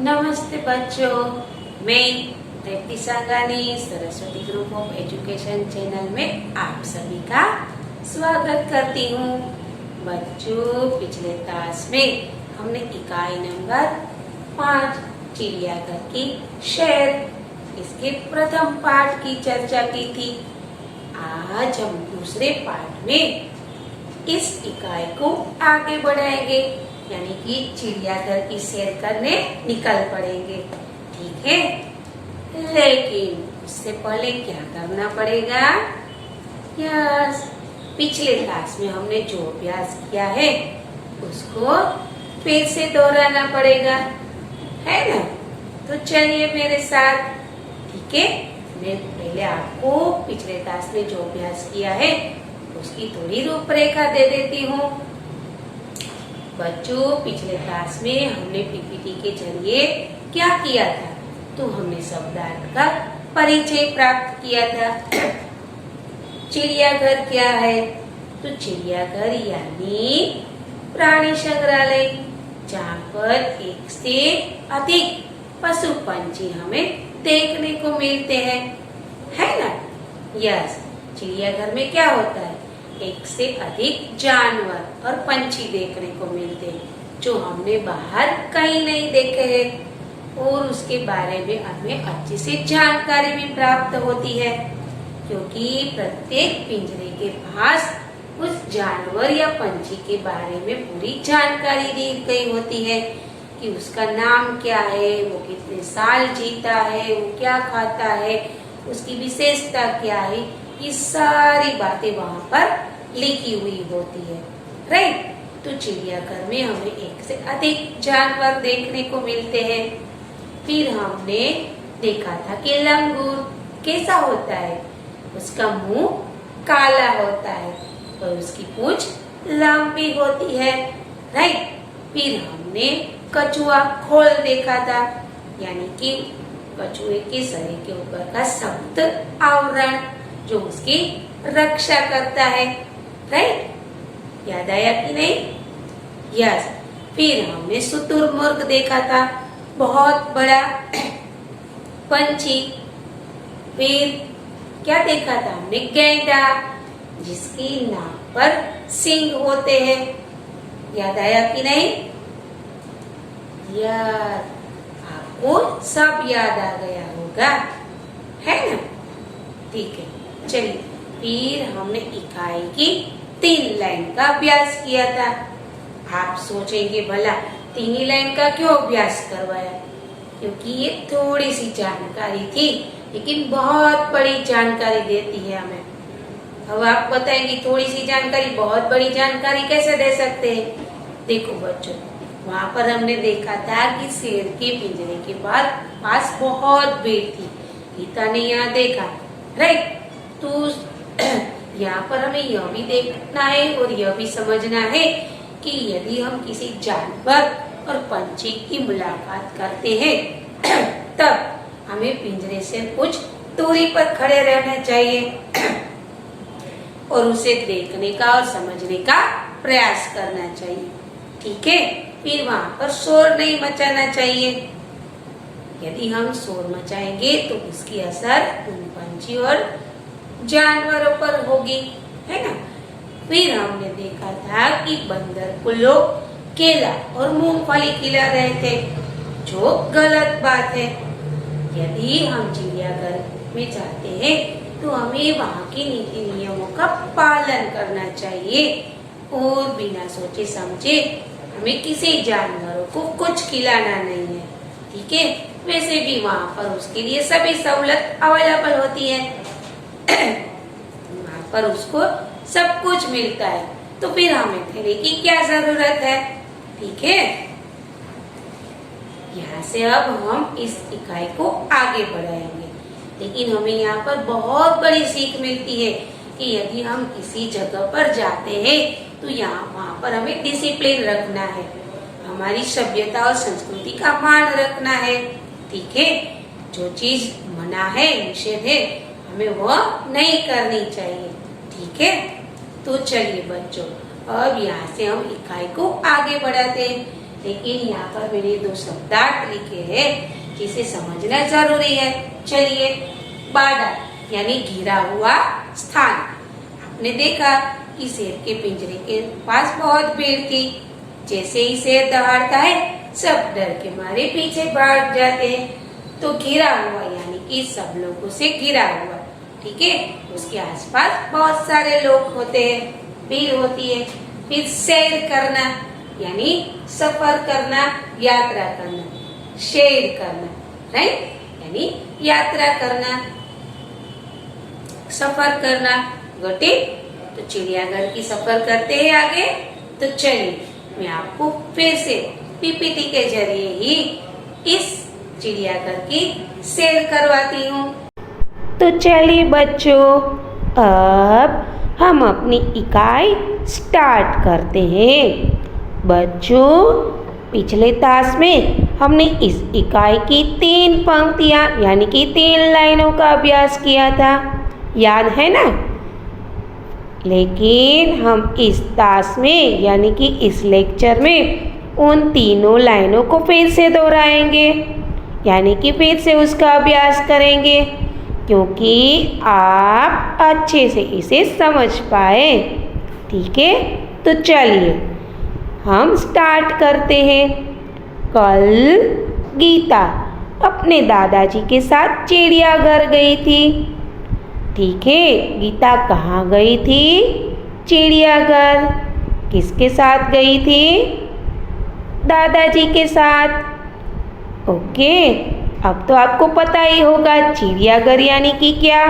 नमस्ते बच्चों, मैं Trupti Sangani Saraswati group of education channel में आप सभी का स्वागत करती हूँ। बच्चों, पिछले क्लास में हमने इकाई नंबर 5 चिड़ियाघर की शेर इसके प्रथम पाठ की चर्चा की थी। आज हम दूसरे पाठ में इस इकाई को आगे बढ़ाएंगे, यानी कि चिड़ियाघर की सैर करने निकल पड़ेंगे। ठीक है, लेकिन उससे पहले क्या करना पड़ेगा? यस, पिछले क्लास में हमने जो अभ्यास किया है उसको फिर से दोहराना पड़ेगा, है ना? तो चलिए मेरे साथ। ठीक है, मैं पहले आपको पिछले क्लास में जो अभ्यास किया है उसकी थोड़ी रूपरेखा दे देती हूँ। बच्चों, पिछले क्लास में हमने पीपीटी के जरिए क्या किया था? तो हमने शब्दार्थ का परिचय प्राप्त किया था। चिड़ियाघर क्या है? तो चिड़ियाघर यानी प्राणी संग्रहालय, जहाँ पर एक से अधिक पशु पंछी हमें देखने को मिलते हैं, है ना? यस, चिड़ियाघर में क्या होता है? एक से अधिक जानवर और पंछी देखने को मिलते हैं जो हमने बाहर कहीं नहीं देखे हैं, और उसके बारे में हमें अच्छे से जानकारी भी प्राप्त होती है, क्योंकि प्रत्येक पिंजरे के पास उस जानवर या पंछी के बारे में पूरी जानकारी दी गई होती है कि उसका नाम क्या है, वो कितने साल जीता है, वो क्या खाता है, उसकी विशेषता क्या है। ये सारी बातें वहाँ पर लिखी हुई होती है, राइट? तो चिड़ियाघर में हमें एक से अधिक जानवर देखने को मिलते हैं। फिर हमने देखा था कि लंगूर कैसा होता है? उसका मुंह काला होता है और उसकी पूंछ लंबी होती है, राइट? फिर हमने कछुआ खोल देखा था, यानी कि कछुए के शरीर के ऊपर का सख्त आवरण जो उसकी रक्षा करता है, राइट? याद आया कि नहीं? यस। फिर हमने शुतुरमुर्ग देखा था, बहुत बड़ा पंछी। फिर क्या देखा था हमने? गैंडा, जिसकी नाक पर सींग होते हैं। याद आया कि नहीं? यार, आपको सब याद आ गया होगा, है ना? ठीक है, चलिए। फिर हमने इकाई की 3 लाइन का अभ्यास किया था। आप सोचेंगे भला 3 ही लाइन का क्यों अभ्यास करवाया? क्योंकि ये थोड़ी सी जानकारी थी, लेकिन बहुत बड़ी जानकारी देती है हमें। अब आप बताएंगे थोड़ी सी जानकारी बहुत बड़ी जानकारी कैसे दे सकते हैं? देखो बच्चों, वहाँ पर हमने देखा था कि शेर के पिंजरे के पास बहुत भीड़ थी। गीता ने यहाँ देखा, राइट? तो यहाँ पर हमें यह भी देखना है और यह भी समझना है कि यदि हम किसी जानवर और पंछी की मुलाकात करते हैं तब हमें पिंजरे से कुछ दूरी पर खड़े रहना चाहिए और उसे देखने का और समझने का प्रयास करना चाहिए। ठीक है? फिर वहाँ पर शोर नहीं मचाना चाहिए। यदि हम शोर मचाएंगे तो उसकी असर उन पंछी और जानवरों पर होगी, है ना? फिर हमने देखा था कि बंदर को लोग केला और मूंगफली खिला रहे थे, जो गलत बात है। यदि हम चिड़ियाघर में जाते हैं तो हमें वहाँ के नीति नियमों का पालन करना चाहिए और बिना सोचे समझे हमें किसी जानवरों को कुछ खिलाना नहीं है। ठीक है? वैसे भी वहाँ पर उसके लिए सभी सहूलत अवेलेबल होती है, वहाँ पर उसको सब कुछ मिलता है, तो फिर हमें ठेले की क्या जरूरत है? ठीक है? यहाँ से अब हम इस इकाई को आगे बढ़ाएंगे, लेकिन हमें यहाँ पर बहुत बड़ी सीख मिलती है कि यदि हम किसी जगह पर जाते हैं तो वहाँ पर हमें डिसिप्लिन रखना है, हमारी सभ्यता और संस्कृति का मान रखना है। ठीक है? जो चीज मना है, निषेध है, हमें वह नहीं करनी चाहिए। ठीक है? तो चलिए बच्चों, अब यहाँ से हम इकाई को आगे बढ़ाते हैं। लेकिन यहाँ पर मैंने 2 शब्दार्थ लिखे हैं जिसे समझना जरूरी है। चलिए, बाड़ा यानी घिरा हुआ स्थान। आपने देखा कि शेर के पिंजरे के पास बहुत भीड़ थी। जैसे ही शेर दहाड़ता है, सब डर के मारे पीछे भाग जाते हैं। तो घिरा हुआ यानी कि सब लोगों से घिरा हुआ, ठीक है। उसके आसपास बहुत सारे लोग होते हैं, भीड़ होती है। फिर सैर करना यानी सफर करना, यात्रा करना, सैर करना, राइट, यानी यात्रा करना, सफर करना। Got it? तो चिड़ियाघर की सफर करते हैं आगे। तो चलिए, मैं आपको फिर से पीपीटी के जरिए ही इस चिड़ियाघर की सैर करवाती हूँ। तो चलिए बच्चों, अब हम अपनी इकाई स्टार्ट करते हैं। बच्चों, पिछले तास में हमने इस इकाई की 3 पंक्तियाँ यानी कि 3 लाइनों का अभ्यास किया था, याद है ना? लेकिन हम इस तास में यानी कि इस लेक्चर में उन तीनों लाइनों को फिर से दोहराएंगे, यानी कि फिर से उसका अभ्यास करेंगे, क्योंकि आप अच्छे से इसे समझ पाए। ठीक है, तो चलिए हम स्टार्ट करते हैं। कल गीता अपने दादाजी के साथ चिड़ियाघर गई थी। ठीक है, गीता कहाँ गई थी? चिड़ियाघर। किसके साथ गई थी? दादाजी के साथ। ओके, अब तो आपको पता ही होगा चिड़ियाघर यानी कि क्या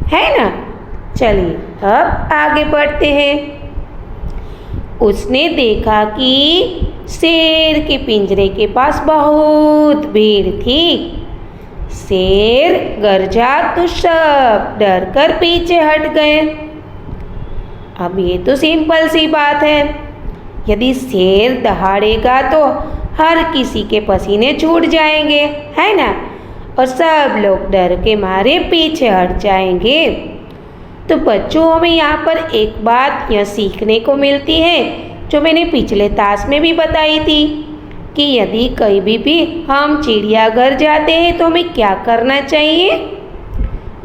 है ना। चलिए अब आगे बढ़ते हैं। उसने देखा कि शेर के पिंजरे के पास बहुत भीड़ थी। शेर गरजा तो सब डर कर पीछे हट गए। अब ये तो सिंपल सी बात है, यदि शेर दहाड़ेगा तो हर किसी के पसीने छूट जाएंगे, है ना, और सब लोग डर के मारे पीछे हट जाएंगे। तो बच्चों, हमें यहाँ पर एक बात यह सीखने को मिलती है जो मैंने पिछले तास में भी बताई थी कि यदि कहीं भी हम चिड़ियाघर जाते हैं तो हमें क्या करना चाहिए?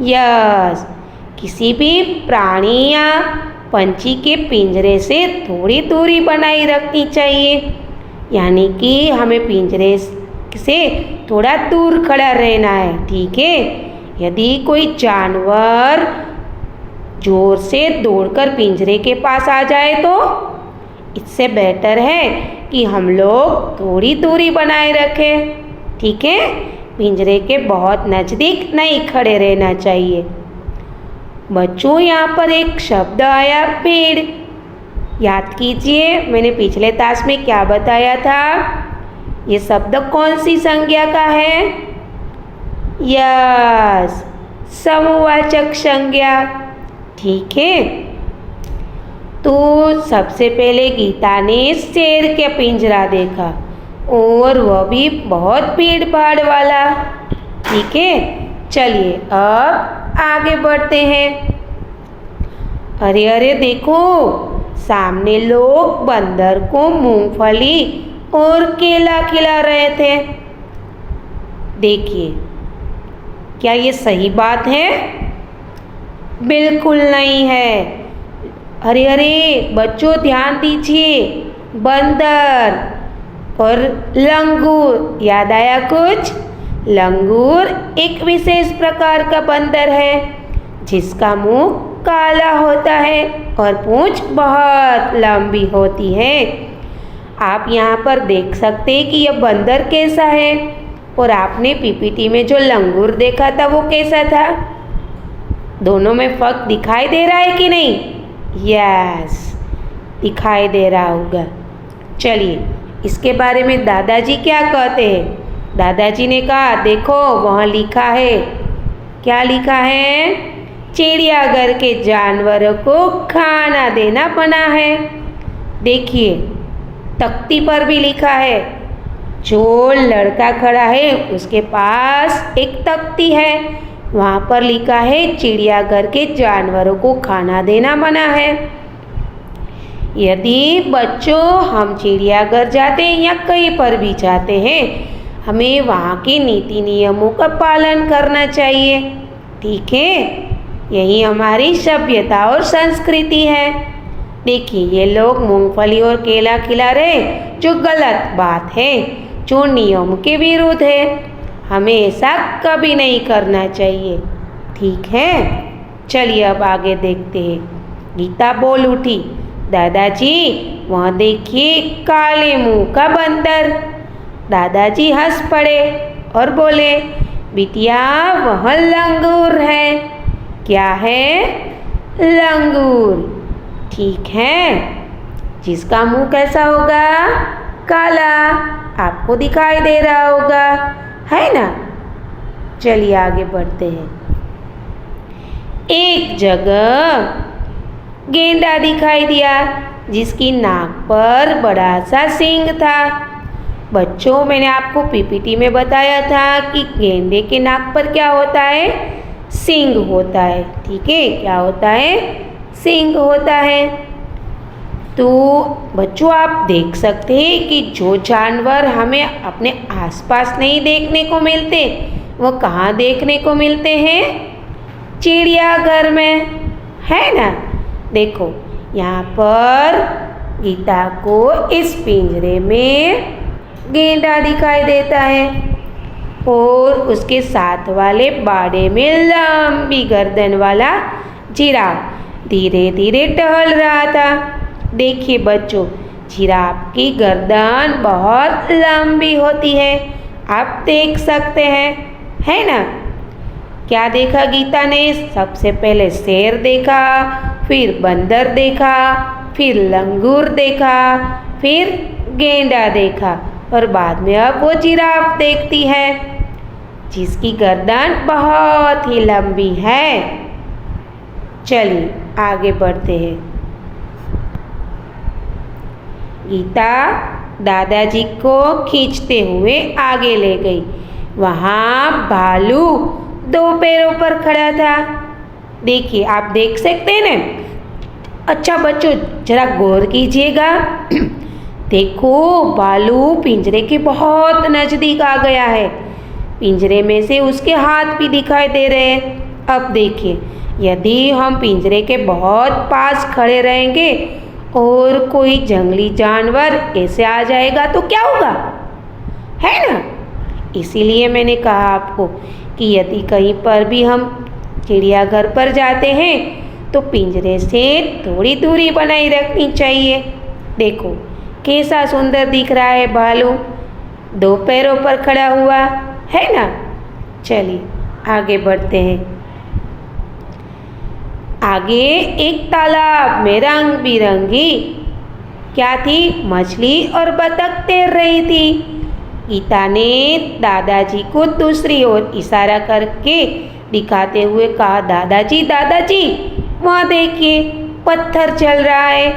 यस, किसी भी प्राणी या पंछी के पिंजरे से थोड़ी दूरी बनाए रखनी चाहिए, यानी कि हमें पिंजरे से थोड़ा दूर खड़ा रहना है। ठीक है, यदि कोई जानवर जोर से दौड़कर पिंजरे के पास आ जाए तो इससे बेटर है कि हम लोग थोड़ी दूरी बनाए रखें। ठीक है, पिंजरे के बहुत नज़दीक नहीं खड़े रहना चाहिए। बच्चों, यहाँ पर एक शब्द आया, पेड़। याद कीजिए, मैंने पिछले तास में क्या बताया था? ये शब्द कौन सी संज्ञा का है? यस, समूहवाचक संज्ञा। ठीक है, तो सबसे पहले गीता ने शेर के पिंजरा देखा, और वह भी बहुत भीड़ भाड़ वाला। ठीक है, चलिए अब आगे बढ़ते हैं। अरे अरे देखो, सामने लोग बंदर को मूंगफली और केला खिला रहे थे। देखिए, क्या ये सही बात है? बिल्कुल नहीं है। अरे अरे बच्चों, ध्यान दीजिए, बंदर और लंगूर, याद आया कुछ? लंगूर एक विशेष प्रकार का बंदर है जिसका मुंह काला होता है और पूंछ बहुत लंबी होती है। आप यहाँ पर देख सकते हैं कि यह बंदर कैसा है, और आपने पीपीटी में जो लंगूर देखा था वो कैसा था? दोनों में फर्क दिखाई दे रहा है कि नहीं? यस, दिखाई दे रहा होगा। चलिए, इसके बारे में दादाजी क्या कहते हैं? दादाजी ने कहा, देखो वहाँ लिखा है, क्या लिखा है? चिड़ियाघर के जानवरों को खाना देना मना है। देखिए, तख्ती पर भी लिखा है। जो लड़का खड़ा है उसके पास एक तख्ती है, वहाँ पर लिखा है चिड़ियाघर के जानवरों को खाना देना मना है। यदि बच्चों हम चिड़ियाघर जाते हैं या कहीं पर भी जाते हैं, हमें वहाँ के नीति नियमों का पालन करना चाहिए। ठीक है, यही हमारी सभ्यता और संस्कृति है। देखिए, ये लोग मूंगफली और केला खिला रहे, जो गलत बात है, जो नियम के विरुद्ध है। हमें ऐसा कभी नहीं करना चाहिए। ठीक है, चलिए अब आगे देखते हैं। गीता बोल उठी, दादाजी वहाँ देखिए काले मुंह का बंदर। दादाजी हंस पड़े और बोले, बिटिया वह लंगूर है। क्या है? लंगूर। ठीक है, जिसका मुंह कैसा होगा? काला। आपको दिखाई दे रहा होगा, है ना? चलिए आगे बढ़ते हैं। एक जगह गेंडा दिखाई दिया, जिसकी नाक पर बड़ा सा सींग था। बच्चों, मैंने आपको पीपीटी में बताया था कि गेंडे के नाक पर क्या होता है? सींग होता है। ठीक है, क्या होता है? सींग होता है। तो बच्चों, आप देख सकते हैं कि जो जानवर हमें अपने आसपास नहीं देखने को मिलते, वो कहाँ देखने को मिलते हैं? चिड़ियाघर में, है ना? देखो, यहाँ पर गीता को इस पिंजरे में गेंडा दिखाई देता है और उसके साथ वाले बाड़े में लंबी गर्दन वाला जिराफ धीरे धीरे टहल रहा था। देखिए बच्चों, जिराफ की गर्दन बहुत लंबी होती है, आप देख सकते हैं, है ना? क्या देखा गीता ने? सबसे पहले शेर देखा, फिर बंदर देखा, फिर लंगूर देखा, फिर गेंडा देखा और बाद में अब वो जिराफ देखती है, जिसकी गर्दन बहुत ही लंबी है। चलिए आगे बढ़ते हैं। गीता दादाजी को खींचते हुए आगे ले गई। वहाँ भालू 2 पैरों पर खड़ा था। देखिए, आप देख सकते हैं ना? अच्छा बच्चों, जरा गौर कीजिएगा। देखो, भालू पिंजरे के बहुत नज़दीक आ गया है। पिंजरे में से उसके हाथ भी दिखाई दे रहे हैं। अब देखिए, यदि हम पिंजरे के बहुत पास खड़े रहेंगे और कोई जंगली जानवर ऐसे आ जाएगा तो क्या होगा, है ना? इसीलिए मैंने कहा आपको कि यदि कहीं पर भी हम चिड़ियाघर पर जाते हैं तो पिंजरे से थोड़ी दूरी बनाई रखनी चाहिए। देखो कैसा सुंदर दिख रहा है भालू, 2 पैरों पर खड़ा हुआ, है ना? चलिए आगे बढ़ते हैं। आगे एक तालाब में रंग बिरंगी क्या थी? मछली और बतख तैर रही थी। गीता ने दादाजी को दूसरी ओर इशारा करके दिखाते हुए कहा, दादाजी दादाजी वहाँ देखिए पत्थर चल रहा है।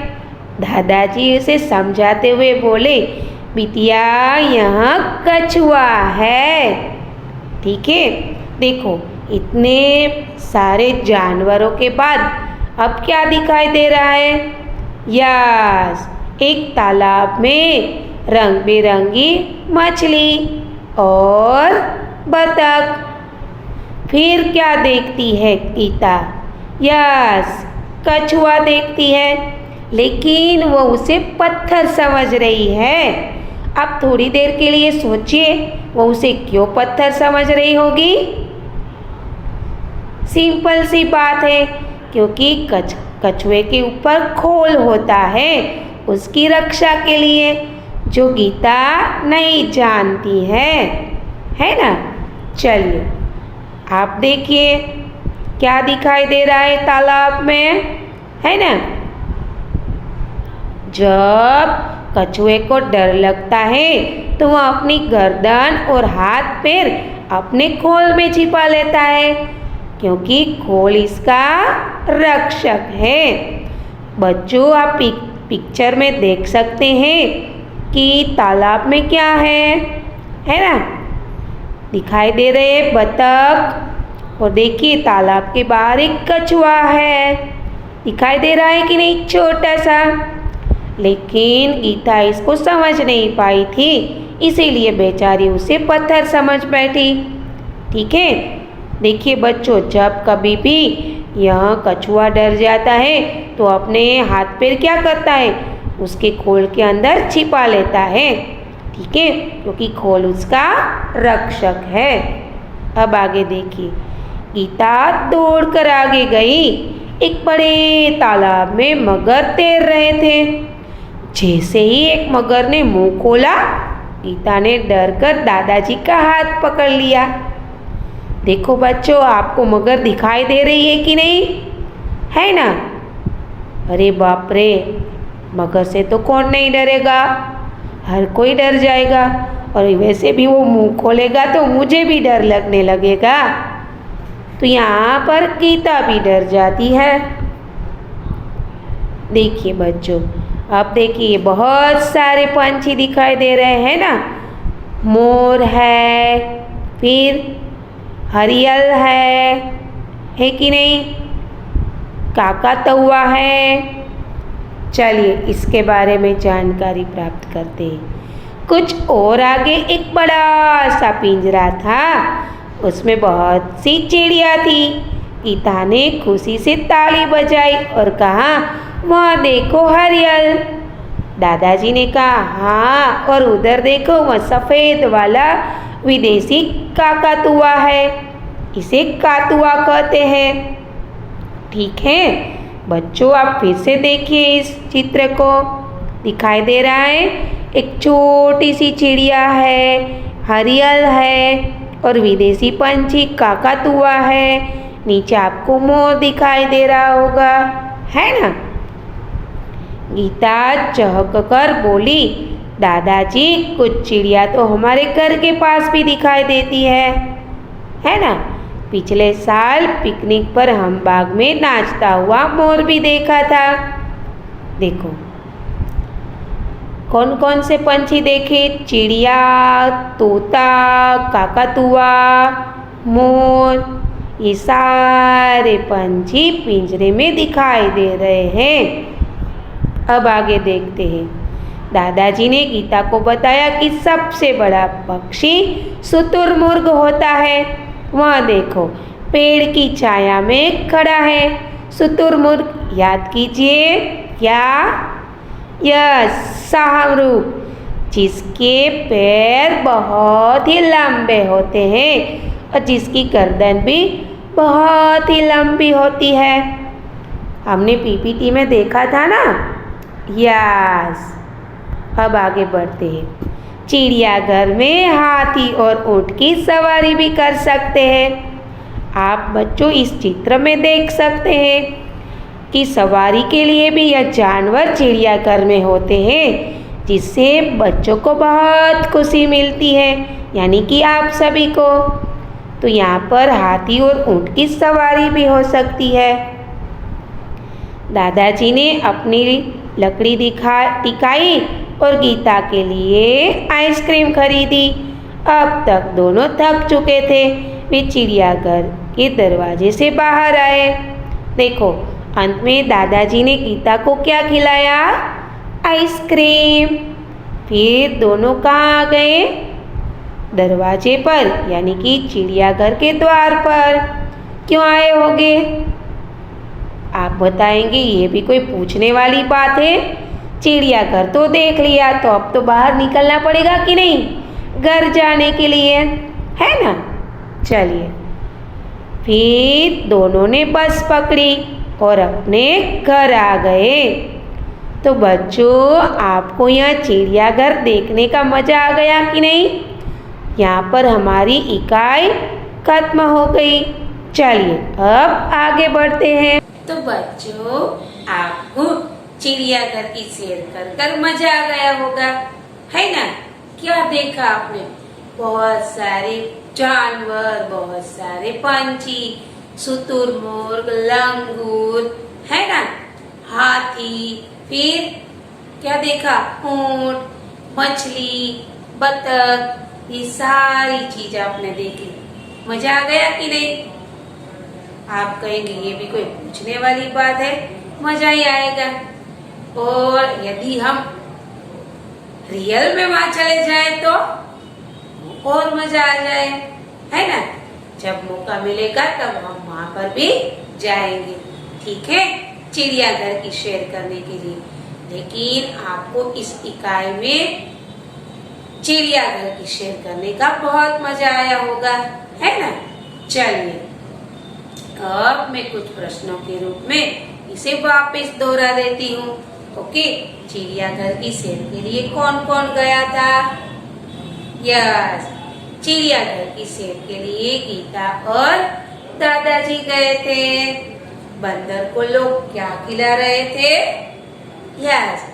दादाजी उसे समझाते हुए बोले, बिटिया यहाँ कछुआ है। ठीक है, देखो इतने सारे जानवरों के बाद अब क्या दिखाई दे रहा है? यस, एक तालाब में रंग बिरंगी मछली और बतख। फिर क्या देखती है गीता? यस, कछुआ देखती है, लेकिन वो उसे पत्थर समझ रही है। अब थोड़ी देर के लिए सोचिए, वो उसे क्यों पत्थर समझ रही होगी? सिंपल सी बात है, क्योंकि कछुए के ऊपर खोल होता है उसकी रक्षा के लिए, जो गीता नहीं जानती है ना? चलिए आप देखिए क्या दिखाई दे रहा है तालाब में, है ना? जब कछुए को डर लगता है तो वह अपनी गर्दन और हाथ पैर अपने खोल में छिपा लेता है, क्योंकि खोल इसका रक्षक है। बच्चों, आप पिक्चर में देख सकते हैं कि तालाब में क्या है ना? दिखाई दे रहे हैं बतख, और देखिए तालाब के बाहर एक कछुआ है, दिखाई दे रहा है कि नहीं? छोटा सा। लेकिन गीता इसको समझ नहीं पाई थी, इसीलिए बेचारी उसे पत्थर समझ बैठी। ठीक है, देखिए बच्चों, जब कभी भी यह कछुआ डर जाता है तो अपने हाथ पैर क्या करता है, उसके खोल के अंदर छिपा लेता है। ठीक है, क्योंकि खोल उसका रक्षक है। अब आगे देखिए, गीता दौड़कर आगे गई। एक बड़े तालाब में मगर तैर रहे थे। जैसे ही एक मगर ने मुंह खोला, गीता ने डरकर दादाजी का हाथ पकड़ लिया। देखो बच्चों, आपको मगर दिखाई दे रही है कि नहीं, है ना? अरे बाप रे, मगर से तो कौन नहीं डरेगा, हर कोई डर जाएगा। और वैसे भी वो मुंह खोलेगा तो मुझे भी डर लगने लगेगा। तो यहाँ पर गीता भी डर जाती है। देखिए बच्चों, अब देखिए बहुत सारे पंछी दिखाई दे रहे हैं ना। मोर है, फिर हरियल है कि नहीं, काकातुआ है। चलिए इसके बारे में जानकारी प्राप्त करते हैं। कुछ और आगे एक बड़ा सा पिंजरा था, उसमें बहुत सी चिड़िया थी। गीता ने खुशी से ताली बजाई और कहा, वहाँ देखो हरियल। दादाजी ने कहा, हाँ, और उधर देखो वह सफ़ेद वाला विदेशी काकातुआ है, इसे कातुआ कहते हैं। ठीक है बच्चों, आप फिर से देखिए इस चित्र को। दिखाई दे रहा है, एक छोटी सी चिड़िया है, हरियल है, और विदेशी पंछी काकातुआ है। नीचे आपको मोर दिखाई दे रहा होगा, है ना? गीता चहक कर बोली, दादाजी कुछ चिड़िया तो हमारे घर के पास भी दिखाई देती है ना? पिछले साल पिकनिक पर हम बाग में नाचता हुआ मोर भी देखा था। देखो कौन कौन से पंछी देखे, चिड़िया, तोता, काकातुआ, मोर, ये सारे पंछी पिंजरे में दिखाई दे रहे हैं। अब आगे देखते हैं। दादाजी ने गीता को बताया कि सबसे बड़ा पक्षी शुतुरमुर्ग होता है। वहाँ देखो पेड़ की छाया में खड़ा है शुतुरमुर्ग, याद कीजिए क्या? यस, शाहमृग, जिसके पैर बहुत ही लंबे होते हैं और जिसकी गर्दन भी बहुत ही लंबी होती है। हमने पीपीटी में देखा था ना। यस, अब आगे बढ़ते हैं। चिड़ियाघर में हाथी और ऊंट की सवारी भी कर सकते हैं। आप बच्चों इस चित्र में देख सकते हैं कि सवारी के लिए भी यह जानवर चिड़ियाघर में होते हैं, जिससे बच्चों को बहुत खुशी मिलती है, यानी कि आप सभी को। तो यहाँ पर हाथी और ऊंट की सवारी भी हो सकती है। दादाजी ने अपनी लकड़ी दिखाई और गीता के लिए आइसक्रीम खरीदी। अब तक दोनों थक चुके थे। वे चिड़ियाघर के दरवाजे से बाहर आए। देखो, अंत में दादाजी ने गीता को क्या खिलाया? आइसक्रीम। फिर दोनों कहाँ आ गए? दरवाजे पर, यानी कि चिड़ियाघर के द्वार पर। क्यों आए होंगे? आप बताएंगे, ये भी कोई पूछने वाली बात है? चिड़ियाघर तो देख लिया, तो अब तो बाहर निकलना पड़ेगा कि नहीं, घर जाने के लिए, है ना? चलिए, फिर दोनों ने बस पकड़ी और अपने घर आ गए। तो बच्चों, आपको यह चिड़ियाघर देखने का मजा आ गया कि नहीं? यहाँ पर हमारी इकाई खत्म हो गई। चलिए अब आगे बढ़ते हैं। तो बच्चों, आपको चिड़ियाघर की सैर कर मजा आ गया होगा, है ना? क्या देखा आपने? बहुत सारे जानवर, बहुत सारे पंछी, शुतुरमुर्ग, लंगूर, है ना, हाथी, फिर क्या देखा? ऊंट, मछली, बतख, ये सारी चीज आपने देखी। मजा आ गया कि नहीं? आप कहेंगे ये भी कोई पूछने वाली बात है, मजा ही आएगा। और यदि हम रियल में वहां चले जाए तो और मजा आ जाए, है ना। जब मौका मिलेगा तब हम वहां पर भी जाएंगे, ठीक है, चिड़ियाघर की सैर करने के लिए। लेकिन आपको इस इकाई में चिड़ियाघर की सैर करने का बहुत मजा आया होगा, है ना। चलिए अब मैं कुछ प्रश्नों के रूप में इसे वापस दोहरा देती हूँ। ओके, चिड़ियाघर की सैर के लिए कौन कौन गया था? यस, चिड़ियाघर की सैर के लिए गीता और दादाजी गए थे। बंदर को लोग क्या खिला रहे थे? यस,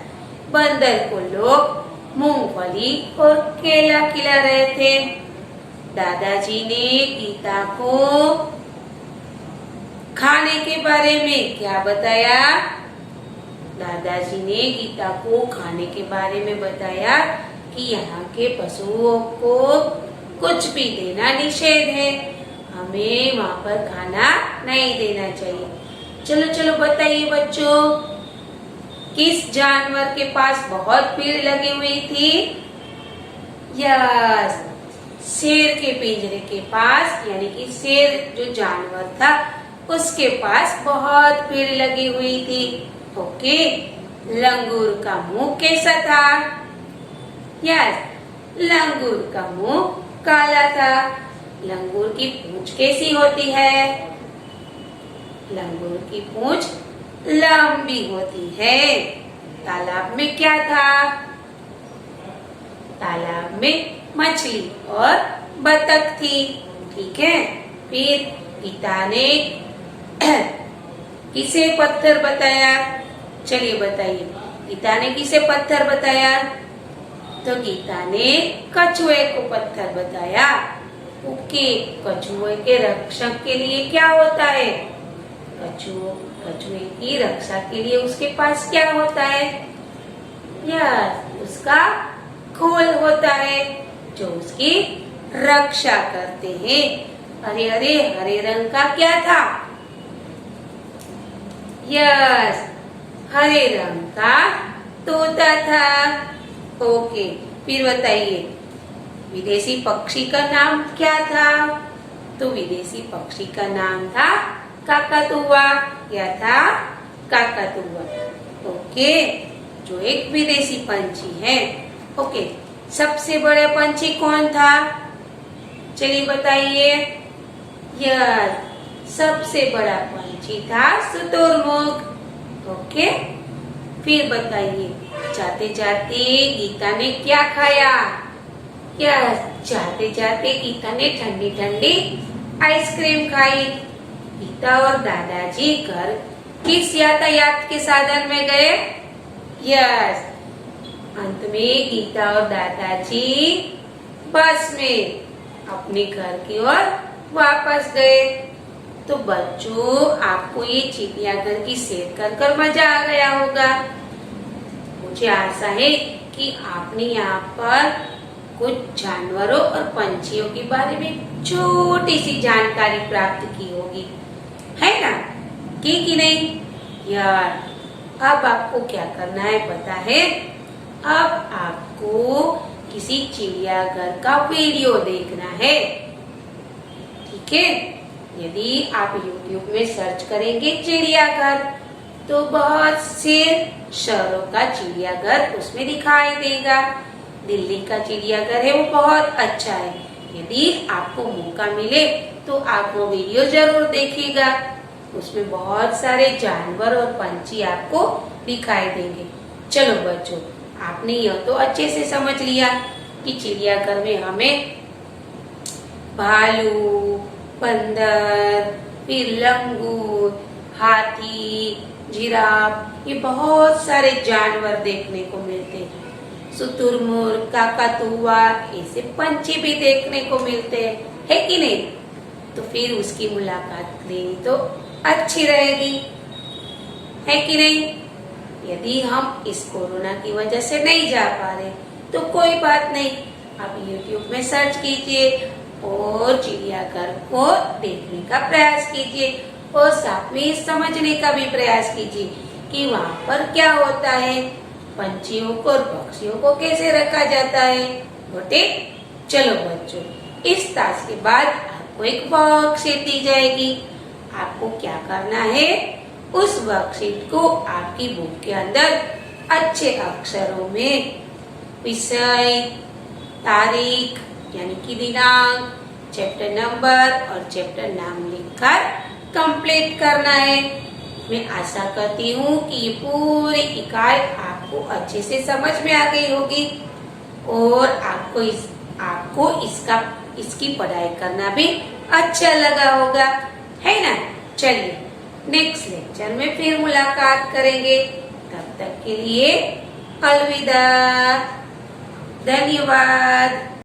बंदर को लोग मूंगफली और केला खिला रहे थे। दादाजी ने गीता को खाने के बारे में क्या बताया? दादाजी ने गीता को खाने के बारे में बताया कि यहाँ के पशुओं को कुछ भी देना निषेध है, हमें वहाँ पर खाना नहीं देना चाहिए। चलो चलो बताइए बच्चों, किस जानवर के पास बहुत भीड़ लगी हुई थी? यस, शेर के पिंजरे के पास, यानी कि शेर जो जानवर था उसके पास बहुत भीड़ लगी हुई थी। ओके, लंगूर का मुंह कैसा था? यस, लंगूर का मुंह काला था। लंगूर की पूंछ कैसी होती है? लंगूर की पूंछ लंबी होती है। तालाब में क्या था? तालाब में मछली और बतख थी, ठीक है। फिर गीता ने किसे पत्थर बताया? चलिए बताइए, गीता ने किसे पत्थर बताया? तो गीता ने कछुए को पत्थर बताया। ओके, कछुए के रक्षक के लिए क्या होता है? कछुए की रक्षा के लिए उसके पास क्या होता है? यस, उसका खोल होता है जो उसकी रक्षा करते हैं। अरे अरे, हरे रंग का क्या था? यस, हरे रंग का तोता था। ओके, फिर बताइए, विदेशी पक्षी का नाम क्या था? तो विदेशी पक्षी का नाम था काकातुआ। क्या था? काकातुआ। ओके, जो एक विदेशी पंछी है। ओके, सबसे बड़ा पंछी कौन था? चलिए बताइए। यस, सबसे बड़ा पंछी था शुतुरमुर्ग। ओके, फिर बताइए, जाते जाते गीता ने क्या खाया? यस, जाते जाते गीता ने ठंडी ठंडी आइसक्रीम खाई। गीता और दादाजी घर किस यातायात के साधन में गए? यस, अंत में गीता और दादाजी बस में अपने घर की ओर वापस गए। तो बच्चों, आपको ये चिड़ियाघर की सैर कर मजा आ गया होगा। मुझे आशा है कि आपने यहाँ पर कुछ जानवरों और पंछियों के बारे में छोटी सी जानकारी प्राप्त की होगी, है ना, कि नहीं? यार, अब आपको क्या करना है पता है? अब आपको किसी चिड़ियाघर का वीडियो देखना है, ठीक है। यदि आप YouTube में सर्च करेंगे चिड़ियाघर, तो बहुत से शहरों का चिड़ियाघर उसमें दिखाई देगा। दिल्ली का चिड़ियाघर है वो बहुत अच्छा है। यदि आपको मौका मिले तो आप वो वीडियो जरूर देखिएगा। उसमें बहुत सारे जानवर और पंछी आपको दिखाई देंगे। चलो बच्चों, आपने यह तो अच्छे से समझ लिया कि चिड़ियाघर में हमें भालू, बंदर, फिर लंगूर, हाथी, जिराफ, ये बहुत सारे जानवर देखने को मिलते हैं। शुतुरमुर्ग, काकातुआ, ऐसे पंछी भी देखने को मिलते हैं, है कि नहीं? तो फिर उसकी मुलाकात लेनी तो अच्छी रहेगी, है कि नहीं? यदि हम इस कोरोना की वजह से नहीं जा पा रहे तो कोई बात नहीं, आप YouTube में सर्च कीजिए और चिड़ियाघर को देखने का प्रयास कीजिए और साथ में समझने का भी प्रयास कीजिए कि वहाँ पर क्या होता है, पंछियों को और पक्षियों को कैसे रखा जाता है। गोटे, चलो बच्चों, इस टास्क के बाद आपको एक वर्कशीट दी जाएगी। आपको क्या करना है, उस वर्कशीट को आपकी बुक के अंदर अच्छे अक्षरों में विषय, तारीख यानी कि दिनांक, चैप्टर नंबर और चैप्टर नाम लिखकर कंप्लीट करना है। मैं आशा करती हूँ कि ये पूरी इकाई आपको अच्छे से समझ में आ गई होगी और आपको इसकी पढ़ाई करना भी अच्छा लगा होगा, है ना। चलिए नेक्स्ट लेक्चर में फिर मुलाकात करेंगे। तब तक के लिए अलविदा, धन्यवाद।